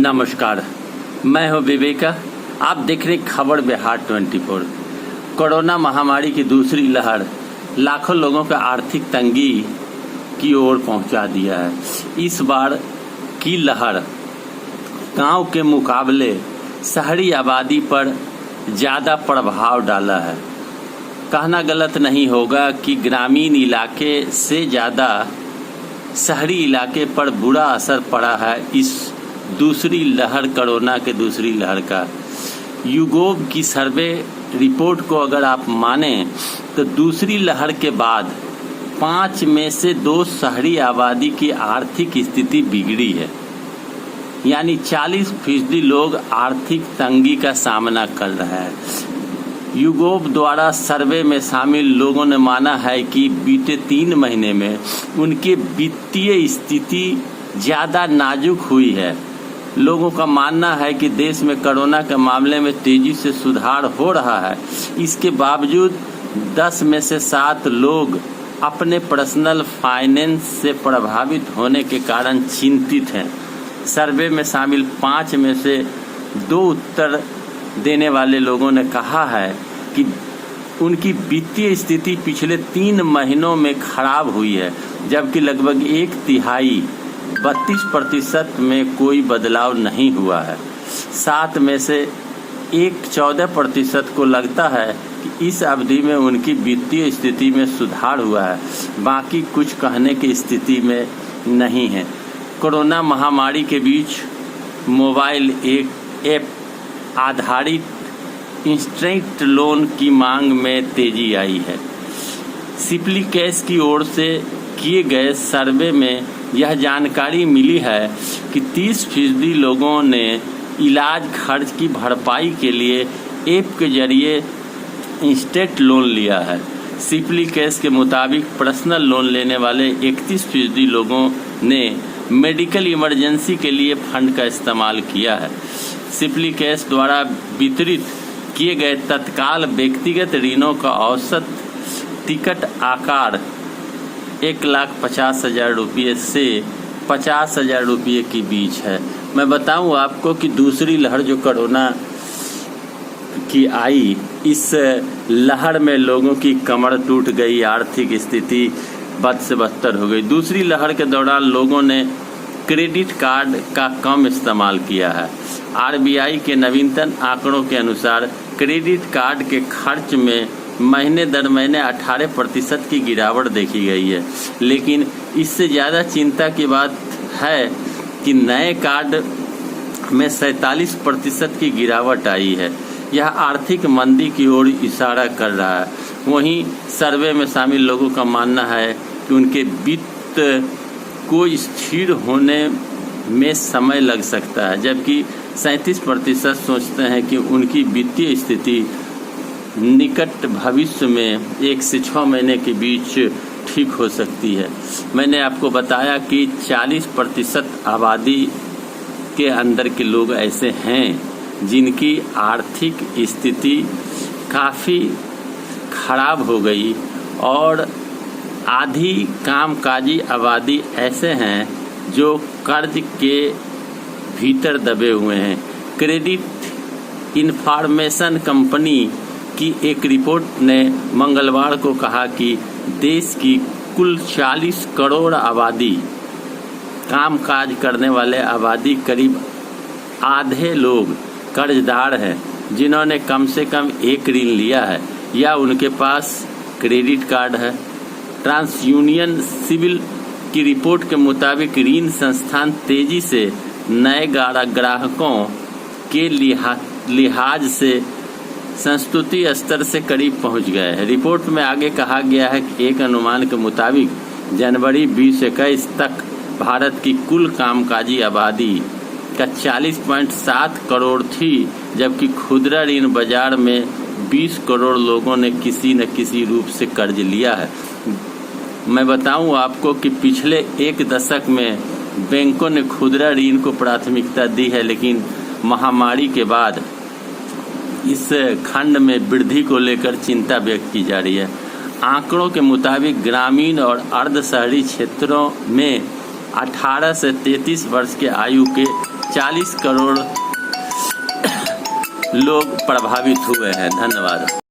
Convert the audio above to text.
नमस्कार, मैं हूं विवेका। आप देख रहे खबर बिहार 24। कोरोना महामारी की दूसरी लहर लाखों लोगों का आर्थिक तंगी की ओर पहुंचा दिया है। इस बार की लहर गांव के मुकाबले शहरी आबादी पर ज़्यादा प्रभाव डाला है। कहना गलत नहीं होगा कि ग्रामीण इलाके से ज़्यादा शहरी इलाके पर बुरा असर पड़ा है इस दूसरी लहर, कोरोना के दूसरी लहर का। यूगोव की सर्वे रिपोर्ट को अगर आप माने तो दूसरी लहर के बाद 5 में से 2 शहरी आबादी की आर्थिक स्थिति बिगड़ी है, यानी 40% लोग आर्थिक तंगी का सामना कर रहे हैं। यूगोव द्वारा सर्वे में शामिल लोगों ने माना है कि बीते 3 महीने में उनकी वित्तीय स्थिति ज़्यादा नाजुक हुई है। लोगों का मानना है कि देश में कोरोना के मामले में तेजी से सुधार हो रहा है। इसके बावजूद 10 में से 7 लोग अपने पर्सनल फाइनेंस से प्रभावित होने के कारण चिंतित हैं। सर्वे में शामिल 5 में से 2 उत्तर देने वाले लोगों ने कहा है कि उनकी वित्तीय स्थिति पिछले 3 महीनों में खराब हुई है, जबकि लगभग 1/3 32% में कोई बदलाव नहीं हुआ है। 7 में से 14% को लगता है कि इस अवधि में उनकी वित्तीय स्थिति में सुधार हुआ है, बाकी कुछ कहने की स्थिति में नहीं है। कोरोना महामारी के बीच मोबाइल ऐप आधारित इंस्टेंट लोन की मांग में तेजी आई है। सिपली कैश की ओर से किए गए सर्वे में यह जानकारी मिली है कि 30% लोगों ने इलाज खर्च की भरपाई के लिए ऐप के जरिए इंस्टेंट लोन लिया है। सिपली कैश के मुताबिक पर्सनल लोन लेने वाले 31% लोगों ने मेडिकल इमरजेंसी के लिए फंड का इस्तेमाल किया है। सिपली कैश द्वारा वितरित किए गए तत्काल व्यक्तिगत ऋणों का औसत टिकट आकार 1,50,000 रुपये से 50,000 रुपये के बीच है। मैं बताऊं आपको कि दूसरी लहर जो कोरोना की आई, इस लहर में लोगों की कमर टूट गई, आर्थिक स्थिति बद से बदतर हो गई। दूसरी लहर के दौरान लोगों ने क्रेडिट कार्ड का कम इस्तेमाल किया है। आरबीआई के नवीनतम आंकड़ों के अनुसार क्रेडिट कार्ड के खर्च में महीने दर महीने 18% की गिरावट देखी गई है। लेकिन इससे ज़्यादा चिंता की बात है कि नए कार्ड में 47% की गिरावट आई है। यह आर्थिक मंदी की ओर इशारा कर रहा है। वहीं सर्वे में शामिल लोगों का मानना है कि उनके वित्त को स्थिर होने में समय लग सकता है, जबकि 37% सोचते हैं कि उनकी वित्तीय स्थिति निकट भविष्य में 1 से 6 महीने के बीच ठीक हो सकती है। मैंने आपको बताया कि 40% आबादी के अंदर के लोग ऐसे हैं जिनकी आर्थिक स्थिति काफ़ी खराब हो गई, और आधी कामकाजी आबादी ऐसे हैं जो कर्ज के भीतर दबे हुए हैं। क्रेडिट इन्फॉर्मेशन कंपनी की एक रिपोर्ट ने मंगलवार को कहा कि देश की कुल 40 करोड़ आबादी, कामकाज करने वाले आबादी करीब आधे लोग कर्जदार हैं, जिन्होंने कम से कम 1 ऋण लिया है या उनके पास क्रेडिट कार्ड है। ट्रांसयूनियन सिविल की रिपोर्ट के मुताबिक ऋण संस्थान तेजी से नए ग्राहकों के लिहाज से संस्तुति स्तर से करीब पहुंच गए हैं। रिपोर्ट में आगे कहा गया है कि एक अनुमान के मुताबिक जनवरी 2021 तक भारत की कुल कामकाजी आबादी का 40.7 करोड़ थी, जबकि खुदरा ऋण बाजार में 20 करोड़ लोगों ने किसी न किसी रूप से कर्ज लिया है। मैं बताऊं आपको कि पिछले 1 दशक में बैंकों ने खुदरा ऋण को प्राथमिकता दी है, लेकिन महामारी के बाद इस खंड में वृद्धि को लेकर चिंता व्यक्त की जा रही है। आंकड़ों के मुताबिक ग्रामीण और अर्ध शहरी क्षेत्रों में 18 से 33 वर्ष के आयु के 40 करोड़ लोग प्रभावित हुए हैं। धन्यवाद।